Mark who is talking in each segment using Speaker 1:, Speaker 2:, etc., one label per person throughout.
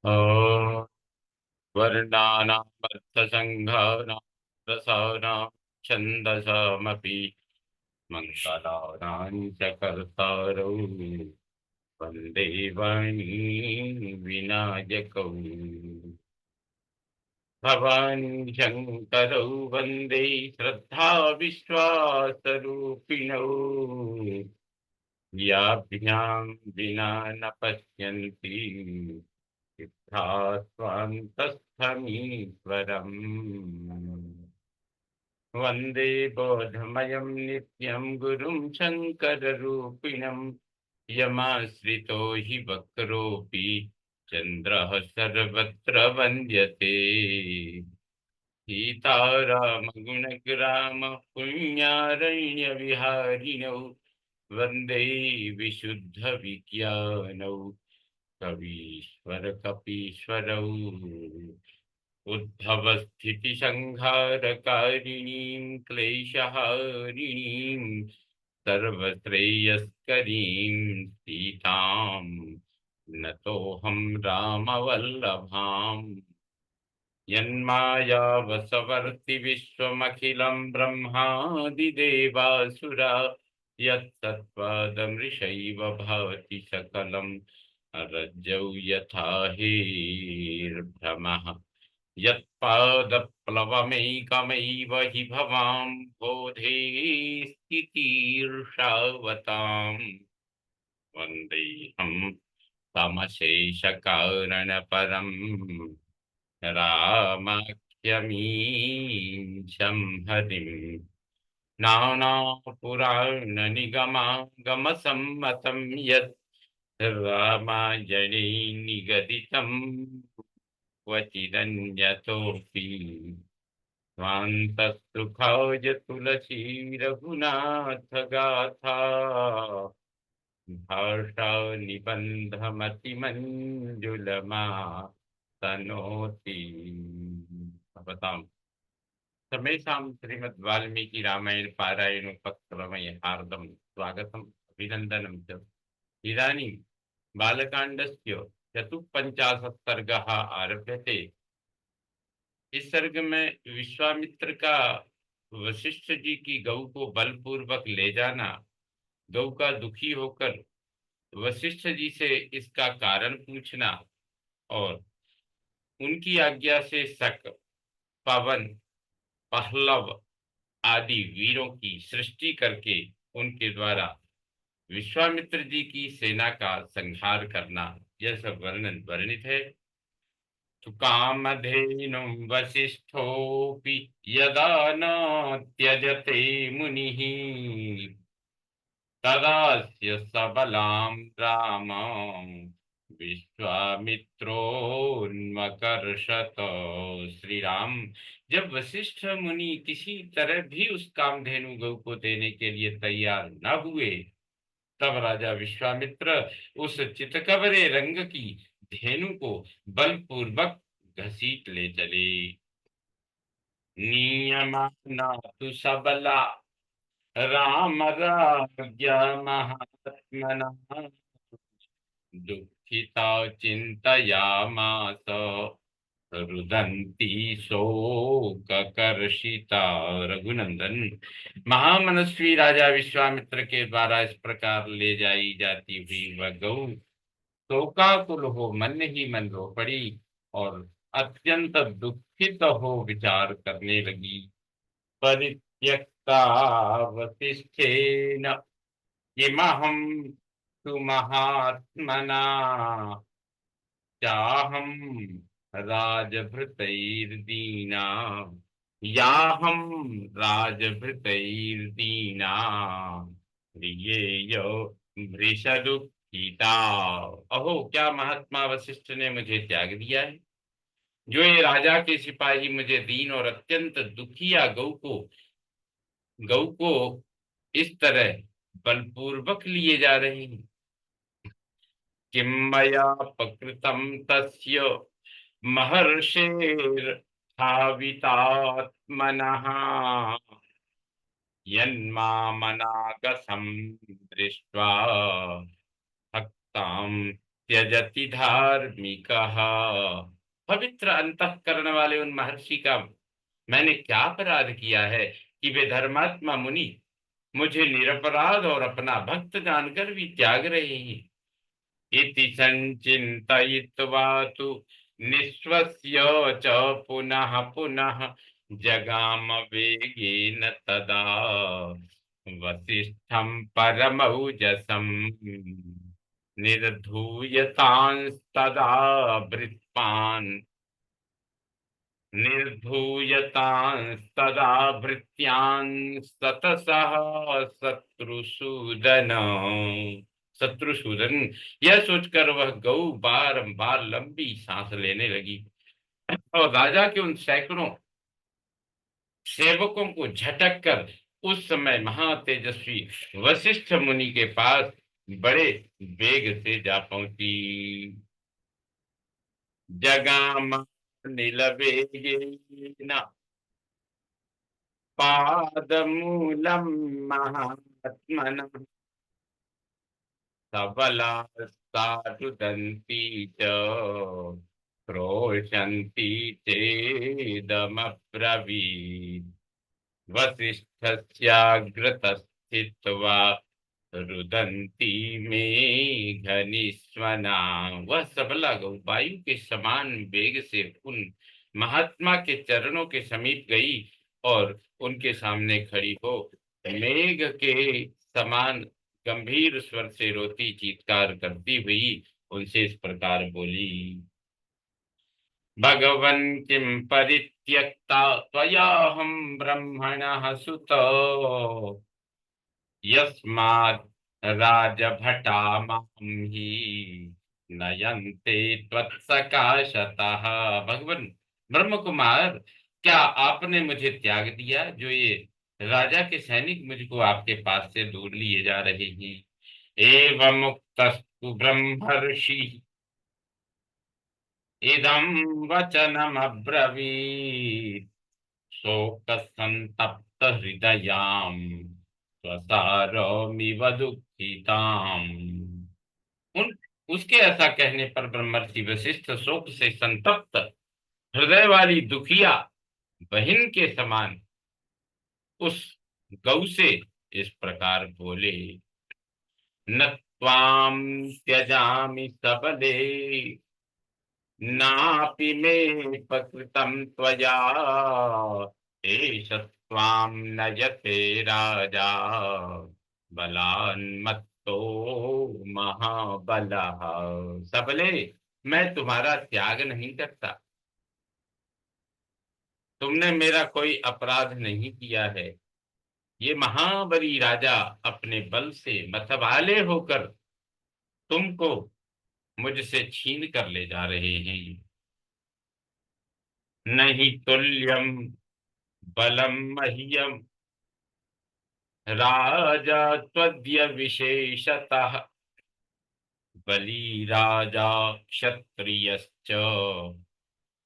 Speaker 1: ॐ वर्णानामर्थसङ्घानां रसानां छन्दसामपि मङ्गलानां च कर्तारौ वन्दे वाणी विनायकौ भवानी शङ्करौ वन्दे श्रद्धाविश्वासरूपिणौ याभ्यां विना न पश्यन्ति सिद्धास्वान्तस्थमीश्वरम् वन्दे बोधमयं नित्यं गुरुं शङ्कररूपिणं यमाश्रितो हि वक्रोऽपि चन्द्रः सर्वत्र वन्द्यते सीतारामगुणग्राम पुण्यारण्यविहारिणौ वन्दे विशुद्धविज्ञानौ कवीश्वर कपीश्वरौ उद्भवस्थितिसंहारकारिणीं क्लेशहारिणीं सर्वश्रेयस्करीं सीतां नतोऽहं रामवल्लभाम् यन्मायावसवर्ति विश्वमखिलं ब्रह्मादिदेवासुरा यत्तत्पादमृषैव भाति सकलं रज्जौ यथा हेर्भ्रमः यत्पादप्लवमेकमैव हि भवां बोधे स्थितिर्षावताम् वन्देऽहं तमशेषकारणपरम् रामाख्यमीशं हरिम् नानापुराणनिगमागमसम्मतं यत् रामायणे निगदितं क्वचिदन्यतोऽपि स्वान्तस्तुखाय तुलसीरघुनाथगाथा भाषा निबन्धमतिमञ्जुलमा तनोति। बताओ समेषां श्रीमद् वाल्मीकि रामायण पारायण पत्रमय हार्दं स्वागतम् अभिनन्दनं च। इदानीं बालकाण्डस्य चतुःपञ्चाशत् सर्गः आरभ्यते। इस सर्ग में विश्वामित्र का वशिष्ठ जी की गौ को बलपूर्वक ले जाना, गौ का दुखी होकर वशिष्ठ जी से इसका कारण पूछना और उनकी आज्ञा से शक, पवन, पहलव आदि वीरों की सृष्टि करके उनके द्वारा विश्वामित्र जी की सेना का संहार करना, यह सब वर्णन वर्णित है। तु कामधेनुं वसिष्ठोऽपि यदा न त्यजते मुनिः तदास्य सबलां रामं विश्वामित्रोन्मकर्षत। श्री राम, जब वशिष्ठ मुनि किसी तरह भी उस कामधेनु गौ को देने के लिए तैयार न हुए, तब राजा विश्वामित्र उस चितकबरे रंग की धेनु को बलपूर्वक घसीट ले चले। नियमाना तु सबला राम राज्ञा महात्मना दुःखिता चिन्तयामास रुदंती शोककर्षिता। रघुनंदन, महामनस्वी राजा विश्वामित्र के द्वारा इस प्रकार ले जाई जाती हुई वह गौ शोकाकुल हो मन ही मन रो पड़ी और अत्यंत दुखित हो विचार करने लगी। परित्यक्ता वसिष्ठेन किमहं तु महात्मना चाहं राजभृतैर्दीना याहं राजभृतैर्दीना प्रियेय वृषदुःखिता। अहो, क्या महात्मा वशिष्ठ ने मुझे त्याग दिया है। जो ये राजा के सिपाही मुझे दीन और अत्यंत दुखिया गौ को इस तरह बलपूर्वक लिए जा रहे हैं। किम मया प्रकृतं तस्य महर्षेर्धावितात्मनः यन्मामनागसं दृष्ट्वा भक्तां त्यजति धार्मिकः। पवित्र अंतःकरण वाले उन महर्षि का मैंने क्या अपराध किया है कि वे धर्मात्मा मुनि मुझे निरपराध और अपना भक्त जानकर भी त्याग रहे हैं। इति संचिन्तयित्वा तु निःश्वस्य च पुनः पुनः जगाम वेगेन तदा वसिष्ठं परमौजसं निर्धूयतांस्तदा भृत्पान् निर्धूयतांस्तदा भृत्यान् सतसः शत्रुसूदन। शत्रुसूदन, यह सोचकर वह गौ बारंबार लंबी सांस लेने लगी और राजा के उन सैकड़ों सेवकों को झटक कर उस समय महातेजस्वी वशिष्ठ मुनि के पास बड़े वेग से जा पहुंची। जगाम नीलवेगेन पादमूलम महात्मनः सबलास्तारुदन्ति च क्रोशन्ति चेदमब्रवीत्। वसिष्ठस्याग्रतस्थित्वा रुदन्ति मेघनिस्वना। वह सबला गौ वायु के समान वेग से उन महात्मा के चरणों के समीप गई और उनके सामने खड़ी हो मेघ के समान गंभीर स्वर से रोती चीत्कार करती हुई उनसे इस प्रकार बोली। भगवन् किं परित्यक्ता त्वयाहं ब्रह्मणः सुतो यस्मात् राजभटा मां हि नयन्ते त्वत्सकाशतः। भगवान ब्रह्म कुमार, क्या आपने मुझे त्याग दिया जो ये राजा के सैनिक मुझको आपके पास से दूर लिए जा रहे हैं। एवं मुक्तस्तु ब्रह्मर्षि इदं वचनमब्रवीत् शोकसंतप्त हृदयां स्वसारोमिव दुःखिताम्। उन उसके ऐसा कहने पर ब्रह्मर्षि वशिष्ठ शोक से संतप्त हृदय वाली दुखिया बहन के समान उस गौ से इस प्रकार बोले। न त्वां त्यजामि सबले नापि मे प्रकृतं त्वया एष त्वां नयते राजा बलान्मत्तो महाबलः। सबले, मैं तुम्हारा त्याग नहीं करता। तुमने मेरा कोई अपराध नहीं किया है। ये महाबली राजा अपने बल से मतवाले होकर तुमको मुझसे छीन कर ले जा रहे हैं। नहीं तुल्यम बलम मह्यम राजा त्वद्य विशेषतः बली राजा क्षत्रियश्च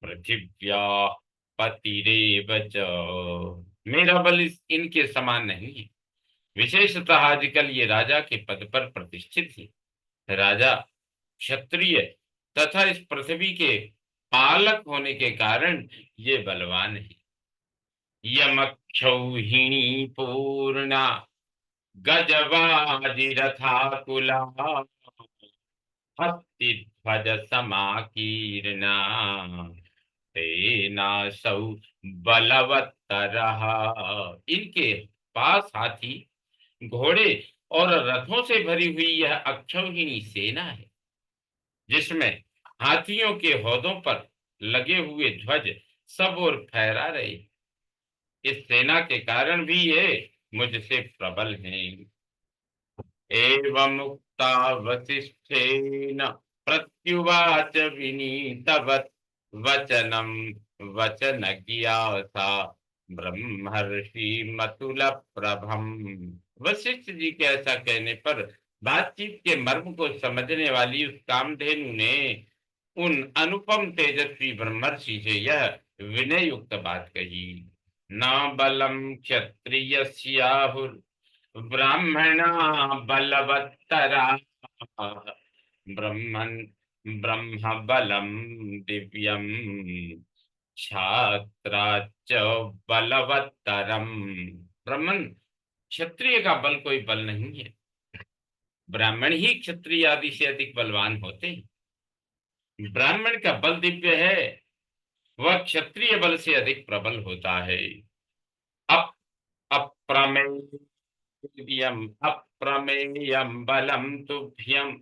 Speaker 1: पृथिव्या पतिरेव च। मेरा बल इनके समान नहीं है। विशेषतः आजकल ये राजा के पद पर प्रतिष्ठित है। राजा क्षत्रिय तथा इस पृथ्वी के पालक होने के कारण ये बलवान है। यमक्षौहिणी पूर्णा गजवाजिरथाकुला हस्तिध्वज समाकीर्णा तेनासौ बलवत्तरः। इनके पास हाथी घोड़े और रथों से भरी हुई यह अक्षौहिणी सेना है जिसमें हाथियों के हौदों पर लगे हुए ध्वज सब ओर फहरा रहे। इस सेना के कारण भी ये मुझसे प्रबल हैं। एवं मुक्ता वसिष्ठेन प्रत्युवाच विनीतवत् वचनम वचनज्ञा सा ब्रह्मर्षि मतुल प्रभम। वशिष्ठ जी के ऐसा कहने पर बातचीत के मर्म को समझने वाली उस कामधेनु ने उन अनुपम तेजस्वी ब्रह्मर्षि से यह विनय युक्त बात कही। न बलम क्षत्रियस्याहुर ब्राह्मणा बलवत्तरा ब्रह्मन् ब्रह्म बलम दिव्यम छात्राच बलवत्तरम। ब्राह्मण क्षत्रिय का बल कोई बल नहीं है, ब्राह्मण ही क्षत्रिय आदि से अधिक बलवान होते हैं। ब्राह्मण का बल दिव्य है, वह क्षत्रिय बल से अधिक प्रबल होता है। अप अप्रमेयम अप्रमेयम बलम तुभ्यम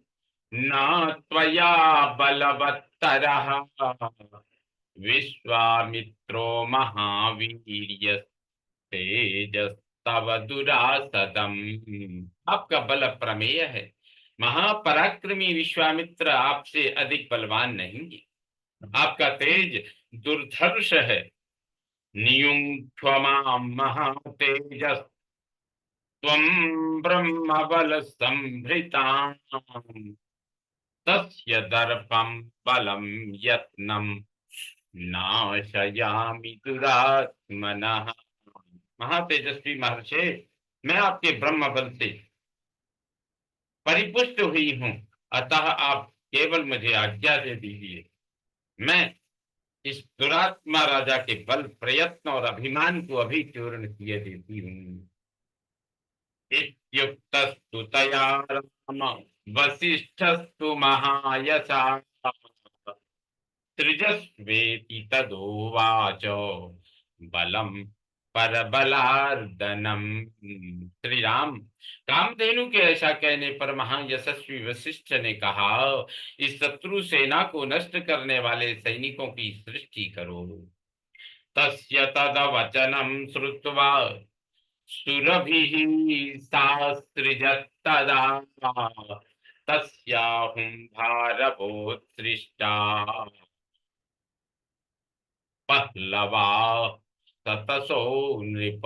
Speaker 1: न त्वया बलवत्तरः विश्वामित्रो महावीर्य तेजस्तव दुरासदम। आपका बल अप्रमेय है, महापराक्रमी विश्वामित्र आपसे अधिक बलवान नहीं है। आपका तेज दुर्धर्ष है। नियुङ्क्ष्वमां महातेजस् त्वं ब्रह्मबलसंभृताम् तस्य दर्पं बलं यत्नं नाशयामि दुरात्मनः। महातेजस्वी महर्षि, मैं आपके ब्रह्म बल से परिपुष्ट हुई हूँ, अतः आप केवल मुझे आज्ञा दे दीजिए, मैं इस दुरात्मा राजा के बल, प्रयत्न और अभिमान को अभी चूर्ण किए देती हूँ। इत्युक्तस्तु तया राम वसिष्ठस्तु महायशा सृजस्वेति तदोवाच बलम परबलार्दनम। श्री राम, कामधेनु के ऐसा कहने पर महायशस्वी वशिष्ठ ने कहा, इस शत्रु सेना को नष्ट करने वाले सैनिकों की सृष्टि करो। तस्य तदवचनं श्रुत्वा सुरभिः सासृजत्तदा तस्याहुं भारवोत्सृष्टा पहलवा सतसो नृप।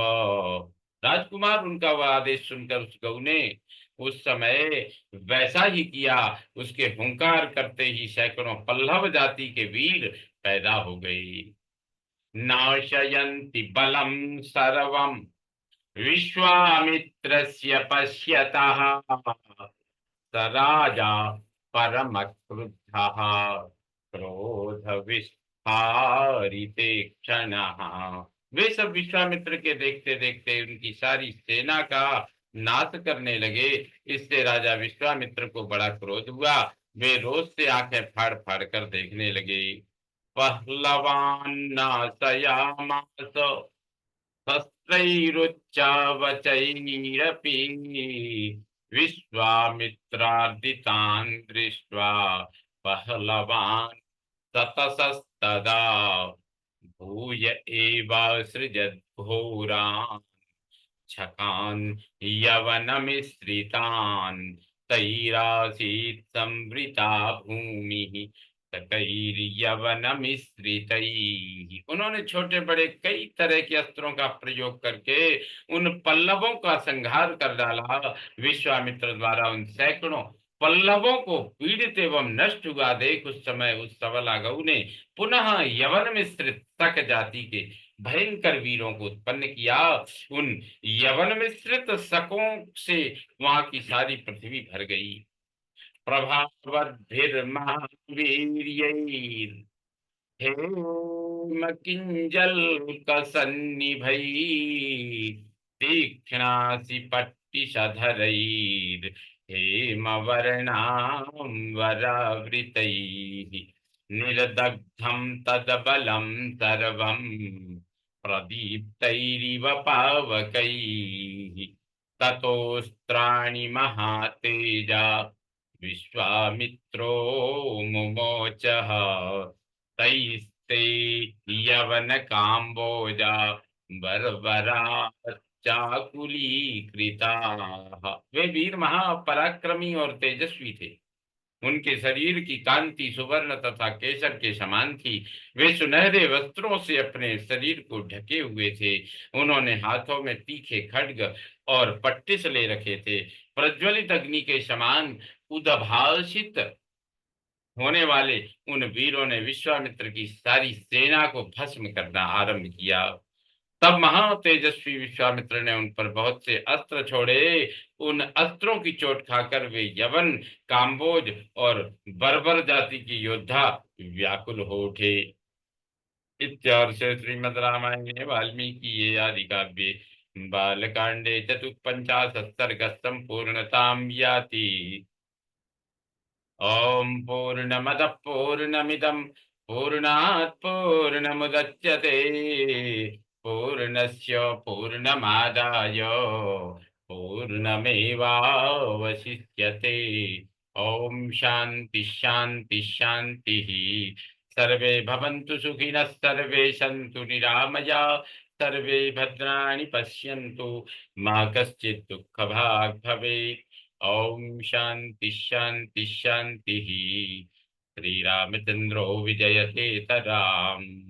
Speaker 1: राजकुमार, उनका वह आदेश सुनकर उस गऊ ने उस समय वैसा ही किया। उसके हुंकार करते ही सैकड़ों पल्लव जाति के वीर पैदा हो गए। नाशयन्ति बलम सर्वम विश्वामित्रस्य पश्यतः स राजा परम क्रुद्धः क्रोध विस्फारिते क्षणः। वे सब विश्वामित्र के देखते देखते उनकी सारी सेना का नाश करने लगे। इससे राजा विश्वामित्र को बड़ा क्रोध हुआ। वे रोष से आंखें फाड़ फाड़ कर देखने लगे। पहलवान नाशयामास शस्त्रैरुच्चावचैरपि विश्वामित्रार्दितान् दृष्ट्वा पहलवान् ततसस्तदा भूय एवासृजद्घोरान् छकान् यवनमिश्रितान् तैरासीत् संवृता भूमिः सकैर्यवनमिश्रितैः। उन्होंने छोटे बड़े कई तरह के अस्त्रों का प्रयोग करके उन पल्लवों का संहार कर डाला। विश्वामित्र द्वारा उन सैकड़ों पल्लवों को पीड़ित एवं नष्ट हुआ देख उस समय उस सबला गऊ ने पुनः यवन मिश्रित शक जाति के भयंकर वीरों को उत्पन्न किया। उन यवन मिश्रित शकों से वहां की सारी पृथ्वी भर गई। प्रभावद्भिर्महावीर्यैर् हेमकिञ्जल्कसन्निभैः तीक्ष्णासि पट्टिशधरैर् हेमवर्णाम्बरावृतैः निर्दग्धं तद्बलं सर्वं प्रदीप्तैरिव पावकैः ततोऽस्त्राणि महातेजा विश्वामित्रो मुमोचः तैस्ते यवन काम्बोजा बर्बरा चाकुलीकृताः। वे वीर महापराक्रमी और तेजस्वी थे। उनके शरीर की कांति सुवर्ण तथा केसर के समान थी। वे सुनहरे वस्त्रों से अपने शरीर को ढके हुए थे। उन्होंने हाथों में तीखे खड्ग और पट्टिस ले रखे थे। प्रज्वलित अग्नि के समान उद्भासित होने वाले उन वीरों ने विश्वामित्र की सारी सेना को भस्म करना आरंभ किया। तब महा तेजस्वी विश्वामित्र ने उन पर बहुत से अस्त्र छोड़े। उन अस्त्रों की चोट खाकर वे यवन, काम्बोज और बर्बर जाति के योद्धा व्याकुल हो उठे। इत्यार्ष श्रीमद् रामायणे वाल्मीकि आदि काव्ये बालकांडे चतुःपञ्चाशत् सर्गः सम्पूर्णतां याति। ओम पूर्णमदः पूर्णमिदं पूर्णात् पूर्णमुदच्यते पूर्णस्य पूर्णमादाय पूर्णमेवावशिष्यते। ओम शांति शांति शांतिः। सर्वे भवन्तु सुखिनः, सर्वे सन्तु निरामया, सर्वे भद्राणि पश्यन्तु, मा कश्चित् दुःखभाग् भवेत्। ओम शांति शांति शांति। श्री रामचंद्रो विजयते तराम।